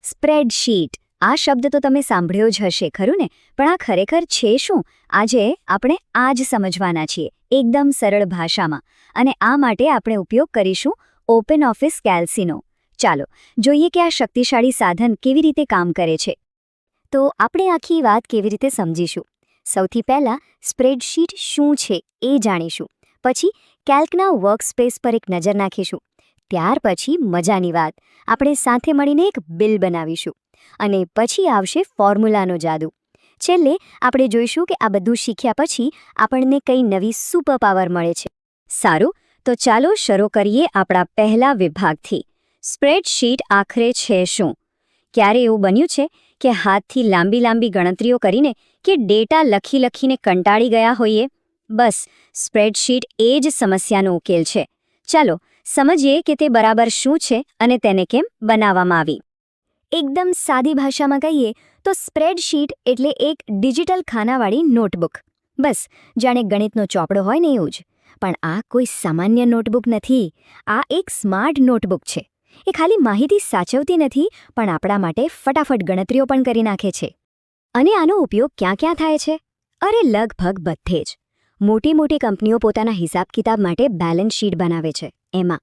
Spreadsheet આ શબ્દ તો તમે સાંભળ્યો જ હશે ખરું ને, પણ આ ખરેખર છે શું? આજે આપણે આ જ સમજવાના છીએ એકદમ સરળ ભાષામાં, અને આ માટે આપણે ઉપયોગ કરીશું ઓપનઓફિસ કેલ્સીનો. ચાલો જોઈએ કે આ શક્તિશાળી સાધન કેવી રીતે કામ કરે છે. તો આપણે આખી વાત કેવી રીતે સમજીશું. સૌથી પહેલાં સ્પ્રેડશીટ શું છે એ જાણીશું, પછી કેલ્કના વર્કસ્પેસ પર એક નજર નાખીશું, ત્યાર પછી મજાની વાત, આપણે સાથે મળીને એક બિલ બનાવીશું, અને પછી આવશે ફોર્મ્યુલાનો જાદુ. છેલ્લે આપણે જોઈશું કે આ બધું શીખ્યા પછી આપણને કઈ નવી સુપર પાવર મળે છે. સારું, તો ચાલો શરૂ કરીએ આપણા પહેલા વિભાગથી. સ્પ્રેડશીટ આખરે છે શું? ક્યારે એવું બન્યું છે કે હાથથી લાંબી લાંબી ગણતરીઓ કરીને કે ડેટા લખીને કંટાળી ગયા હોઈએ? બસ સ્પ્રેડશીટ એ જ સમસ્યાનો ઉકેલ છે. ચાલો સમજીએ કે તે બરાબર શું છે અને તેને કેમ બનાવવામાં આવી. એકદમ સાદી ભાષામાં કહીએ તો સ્પ્રેડશીટ એટલે એક ડિજિટલ ખાનાવાળી નોટબુક. બસ જાણે ગણિતનો ચોપડો હોય ને એવું જ. પણ આ કોઈ સામાન્ય નોટબુક નથી, આ એક સ્માર્ટ નોટબુક છે. એ ખાલી માહિતી સાચવતી નથી, પણ આપણા માટે ફટાફટ ગણતરીઓ પણ કરી નાખે છે. અને આનો ઉપયોગ ક્યાં ક્યાં થાય છે? અરે લગભગ બધે જ. મોટી મોટી કંપનીઓ પોતાના હિસાબ કિતાબ માટે બેલેન્સ શીટ બનાવે છે, એમાં.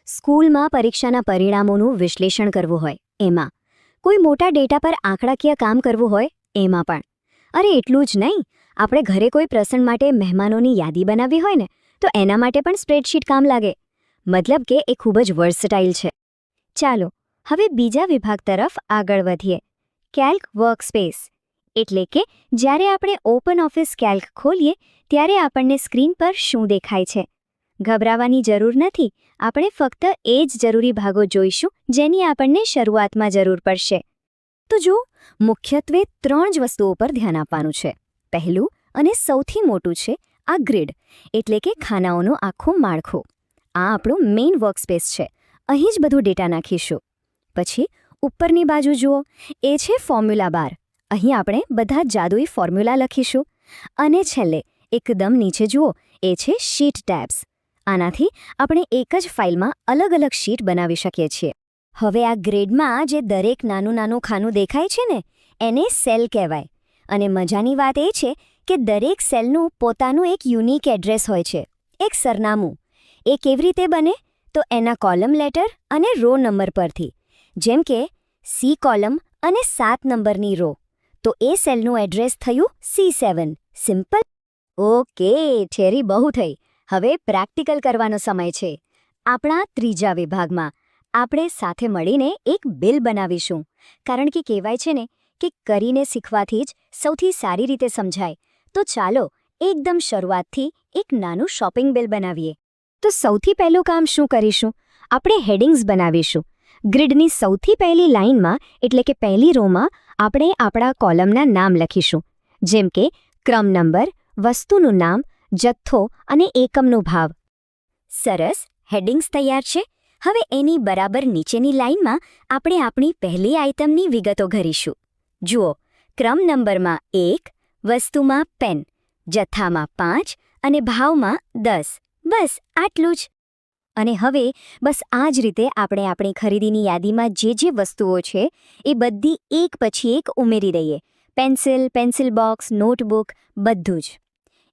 સ્કૂલમાં પરીક્ષાના પરિણામોનું વિશ્લેષણ કરવું હોય એમાં. કોઈ મોટા ડેટા પર આંકડાકીય કામ કરવું હોય એમાં પણ. અરે એટલું જ નહીં, આપણે ઘરે કોઈ પ્રસંગ માટે મહેમાનોની યાદી બનાવવી હોય ને, તો એના માટે પણ સ્પ્રેડશીટ કામ લાગે. મતલબ કે એ ખૂબ જ વર્સટાઇલ છે. ચાલો હવે બીજા વિભાગ તરફ આગળ વધીએ. કેલ્ક વર્કસ્પેસ એટલે કે જ્યારે આપણે ઓપનઓફિસ કેલ્ક ખોલીએ ત્યારે આપણને સ્ક્રીન પર શું દેખાય છે? ગભરાવાની જરૂર નથી, આપણે ફક્ત એ જ જરૂરી ભાગો જોઈશું જેની આપણને શરૂઆતમાં જરૂર પડશે. તો જો, મુખ્યત્વે 3 જ વસ્તુઓ પર ધ્યાન આપવાનું છે. પહેલું અને સૌથી મોટું છે આ ગ્રીડ, એટલે કે ખાનાઓનું આખું માળખું. આ આપણું મેઇન વર્કસ્પેસ છે. અહીં જ બધું ડેટા નાખીશું. પછી ઉપરની બાજુ જુઓ, એ છે ફોર્મ્યુલા બાર. અહીં આપણે બધા જાદુઈ ફોર્મ્યુલા લખીશું. અને છેલ્લે એકદમ નીચે જુઓ, એ છે શીટ ટેબ્સ. આનાથી આપણે એક જ ફાઇલમાં અલગ અલગ શીટ બનાવી શકીએ છીએ. હવે આ ગ્રીડમાં જે દરેક નાનું નાનું ખાનું દેખાય છે ને, એને સેલ કહેવાય. અને મજાની વાત એ છે કે દરેક સેલનું પોતાનું એક યુનિક એડ્રેસ હોય છે, એક સરનામું. એ કેવી રીતે બને? તો એના કોલમ લેટર અને રો નંબર પરથી. જેમ કે સી કોલમ અને 7 નંબરની રો, તો એ સેલનું એડ્રેસ થયું C7. સિમ્પલ. ઓકે, થિયરી બહુ થઈ. હવે પ્રેક્ટિકલ કરવાનો સમય છે. આપણા ત્રીજા વિભાગમાં આપણે સાથે મળીને એક બિલ બનાવીશું. કારણ કે કહેવાય છે ને કે કરીને શીખવાથી જ સૌથી સારી રીતે સમજાય. તો ચાલો એકદમ શરૂઆતથી એક નાનું શોપિંગ બિલ બનાવીએ. તો સૌથી પહેલું કામ શું કરીશું? આપણે હેડિંગ્સ બનાવીશું. ગ્રીડની સૌથી પહેલી લાઇનમાં એટલે કે પહેલી રોમાં આપણે આપણા કોલમના નામ લખીશું. જેમ કે ક્રમ નંબર, વસ્તુનું નામ, જથ્થો અને એકમનો ભાવ. સરસ, હેડિંગ્સ તૈયાર છે. હવે એની બરાબર નીચેની લાઇનમાં આપણે આપણી પહેલી આઇટમની વિગતો ભરીશું. જુઓ, ક્રમ નંબરમાં 1, વસ્તુમાં પેન, જથ્થામાં 5 અને ભાવમાં 10. બસ આટલું જ. અને હવે બસ આ જ રીતે આપણે આપણી ખરીદીની યાદીમાં જે વસ્તુઓ છે એ બધી એક પછી એક ઉમેરી દઈએ. પેન્સિલ બોક્સ, નોટબુક, બધું જ.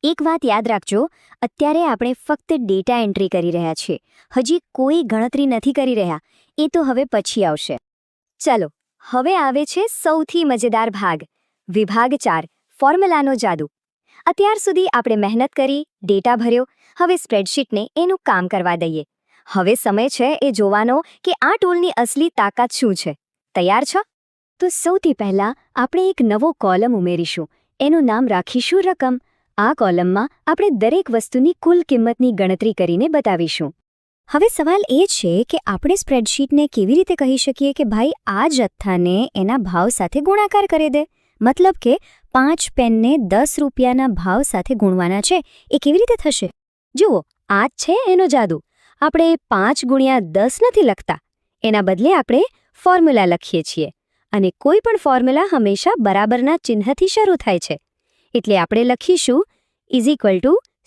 એક વાત યાદ રાખજો, અત્યારે આપણે ફક્ત ડેટા એન્ટ્રી કરી રહ્યા છીએ. હજી કોઈ ગણતરી નથી કરી રહ્યા. એ તો હવે પછી આવશે. ચલો હવે આવે છે સૌથી મજેદાર ભાગ, વિભાગ 4, ફોર્મ્યુલાનો જાદુ. અત્યાર સુધી આપણે મહેનત કરી, ડેટા ભર્યો. હવે સ્પ્રેડશીટને એનું કામ કરવા દઈએ. હવે સમય છે એ જોવાનો કે આ ટૂલની અસલી તાકાત શું છે. તૈયાર છો? તો સૌથી પહેલાં આપણે એક નવો કોલમ ઉમેરીશું. એનું નામ રાખીશું રકમ. આ કોલમમાં આપણે દરેક વસ્તુની કુલ કિંમતની ગણતરી કરીને બતાવીશું. હવે સવાલ એ છે કે આપણે સ્પ્રેડશીટને કેવી રીતે કહી શકીએ કે ભાઈ આ જથ્થાને એના ભાવ સાથે ગુણાકાર કરી દે. મતલબ કે 5 પેનને 10 રૂપિયાના ભાવ સાથે ગુણવાના છે, એ કેવી રીતે થશે? જુઓ, આ જ છે એનો જાદુ. આપણે 5 ગુણ્યા 10 નથી લખતા. એના બદલે આપણે ફોર્મ્યુલા લખીએ છીએ. અને કોઈ પણ ફોર્મ્યુલા હંમેશા બરાબરના ચિહ્નથી શરૂ થાય છે. એટલે આપણે લખીશું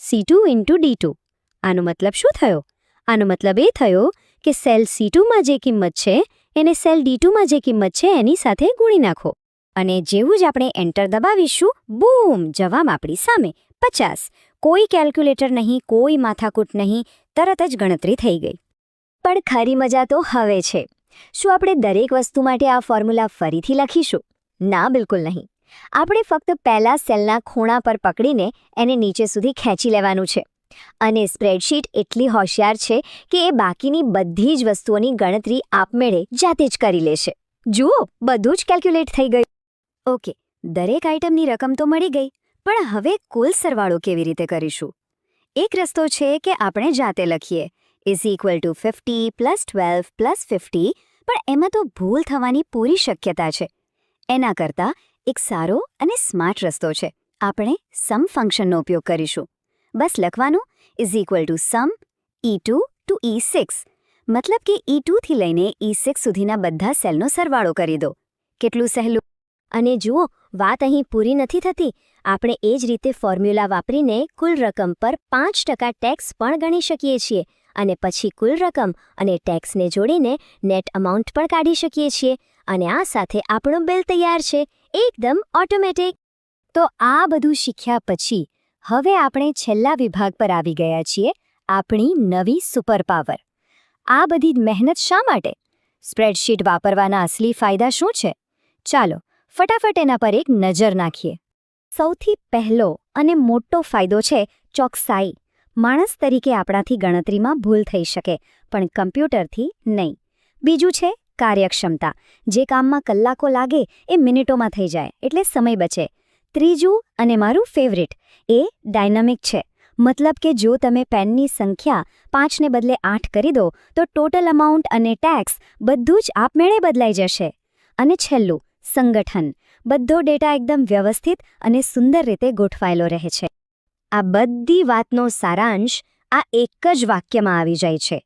C2 × D2. આનો મતલબ શું થયો? આનો મતલબ એ થયો કે સેલ C2માં જે કિંમત છે એને સેલ D2માં જે કિંમત છે એની સાથે ગુણી નાખો અને જેવું જ આપણે એન્ટર દબાવીશું, બૂમ, જવાબ આપણી સામે 50. કોઈ કેલ્ક્યુલેટર નહીં, કોઈ માથાકૂટ નહીં, તરત જ ગણતરી થઈ ગઈ. પણ ખરી મજા તો હવે છે. શું આપણે દરેક વસ્તુ માટે આ ફોર્મ્યુલા ફરીથી લખીશું? ના, બિલકુલ નહીં. આપણે ફક્ત પહેલા સેલના ખૂણા પર પકડીને એને નીચે સુધી ખેંચી લેવાનું છે. અને સ્પ્રેડશીટ એટલી હોશિયાર છે કે એ બાકીની બધી જ વસ્તુઓની ગણતરી આપમેળે જાતે જ કરી લેશે. જુઓ, બધું જ કેલ્ક્યુલેટ થઈ ગયું. ઓકે, દરેક આઇટમની રકમ તો મળી ગઈ, પણ હવે કુલ સરવાળો કેવી રીતે કરીશું? એક રસ્તો છે કે આપણે જાતે લખીએ = 50 + 12 + 50, પણ એમાં તો ભૂલ થવાની પૂરી શક્યતા છે. એના કરતાં એક સારો અને સ્માર્ટ રસ્તો છે. આપણે સમ ફંક્શનનો ઉપયોગ કરીશું. બસ લખવાનું =sum E2 to E6, મતલબ કે E2 થી લઈને E6 સુધીના બધા સેલનો સરવાળો કરી દો. કેટલું સહેલું! અને જુઓ, વાત અહીં પૂરી નથી થતી. આપણે એ જ રીતે ફોર્મ્યુલા વાપરીને કુલ રકમ પર 5% ટેક્સ પણ ગણી શકીએ છીએ અને પછી કુલ રકમ અને ટેક્સને જોડીને નેટ અમાઉન્ટ પણ કાઢી શકીએ છીએ. અને આ સાથે આપણું બિલ તૈયાર છે, એકદમ ઓટોમેટિક. તો આ બધું શીખ્યા પછી હવે આપણે છેલ્લા વિભાગ પર આવી ગયા છીએ, આપણી નવી સુપર પાવર. આ બધી મહેનત શા માટે? સ્પ્રેડશીટ વાપરવાના અસલી ફાયદા શું છે? ચાલો ફટાફટ એના પર એક નજર નાખીએ. સૌથી પહેલો અને મોટો ફાયદો છે ચોકસાઈ. માણસ તરીકે આપણાથી ગણતરીમાં ભૂલ થઈ શકે, પણ કમ્પ્યુટરથી નહીં. બીજું છે કાર્યક્ષમતા. જે કામમાં કલાકો લાગે એ મિનિટોમાં થઈ જાય, એટલે સમય બચે. ત્રીજું અને મારું ફેવરિટ, એ ડાયનામિક છે. મતલબ કે જો તમે પેનની સંખ્યા 5ને બદલે 8 કરી દો તો ટોટલ અમાઉન્ટ અને ટેક્સ બધું જ આપમેળે બદલાઈ જશે. અને છેલ્લું, સંગઠન. બધો ડેટા એકદમ વ્યવસ્થિત અને સુંદર રીતે ગોઠવાયેલો રહે છે. આ બધી વાતનો સારાંશ આ એક જ વાક્યમાં આવી જાય છે.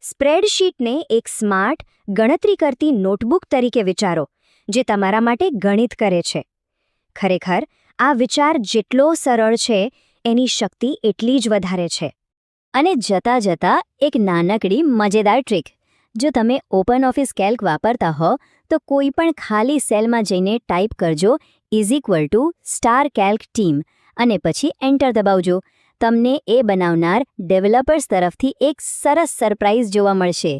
સ્પ્રેડશીટને એક સ્માર્ટ, ગણતરી કરતી નોટબુક તરીકે વિચારો, જે તમારા માટે ગણિત કરે છે. ખરેખર આ વિચાર જેટલો સરળ છે, એની શક્તિ એટલી જ વધારે છે. અને જતાં જતાં એક નાનકડી મજેદાર ટ્રીક. જો તમે ઓપન ઓફિસ કેલ્ક વાપરતા હો તો કોઈ પણ ખાલી સેલમાં જઈને ટાઈપ કરજો =*calc team અને પછી એન્ટર દબાવજો. તમને એ બનાવનાર ડેવલપર્સ તરફથી એક સરસ સરપ્રાઇઝ જોવા મળશે.